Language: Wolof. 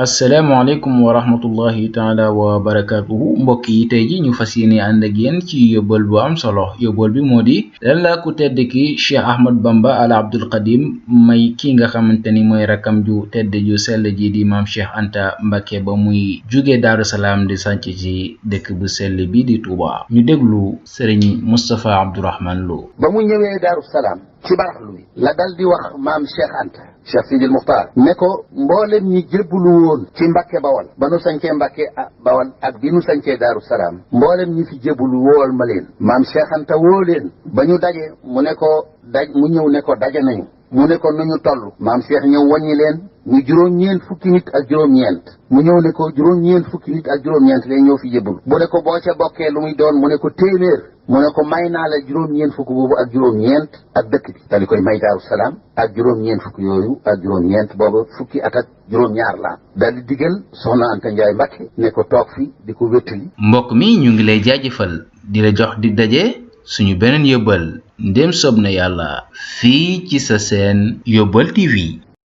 asalaamaaleykum wa rahmatullahi taala wa barakatuhu mbokk yi tey ji ñu fas yéene ànd ak yéen ci yóbbal bu am solo yóbbal bi moo di lan la ku tedd ki Cheikh Ahmad Bamba al Abdul Qadim may ki nga xamante ni mooy rakam ju tedd ju sell ji di maam Cheikh Anta Mbacke ba muy jóge Daaru Salaam di sanc ci dëkk bu sell bi di Touba ñu déglu Serigne Moustapha Abdourahmane Lo. ba mu ñëwee Daaru Salaam ci baraxlu mi la dal di wax maam Cheikh Anta Cheikh Sidil Muxtaar ne ko mboolem ñi jébbalu woon ci Mbàkke Bawal ba nu sancee Mbàkke Bawal ak bi nu sancee Daaru Salaam mboolem ñi fi jébbalu wool ma leen maam Cheikh Anta woo leen ba ñu daje mu ne ko mu ñëw ne ko daje nañu mu ne ko nu ñu toll maam Cheikh ñëw wàññi leen ñu juróom-ñeent fukki nit ak juróom-ñeent mu ñëw ne ko juróom-ñeent fukki nit ak juróom-ñeent leen ñoo fi jébbalu bu ne ko boo ca bokkee lu muy doon mu ne ko téeméer mu ne ko may naa la juróom-ñeent fukk boobu ak juróom-ñeent ak dëkk bi dal di koy may Daaru Salaam ak juróom-ñeent fukk yooyu ak juróom-ñeent boobu fukki at ak juróom-ñaar la dal di digal soxna Anta Ndiaye Mbacke ne ko toog fi di ko wéttali. mbokk mi ñu ngi lay jaajëfal di la jox di daje suñu beneen yóbbal ndéem soob na yàlla fii ci sa seen Yóbbal TV.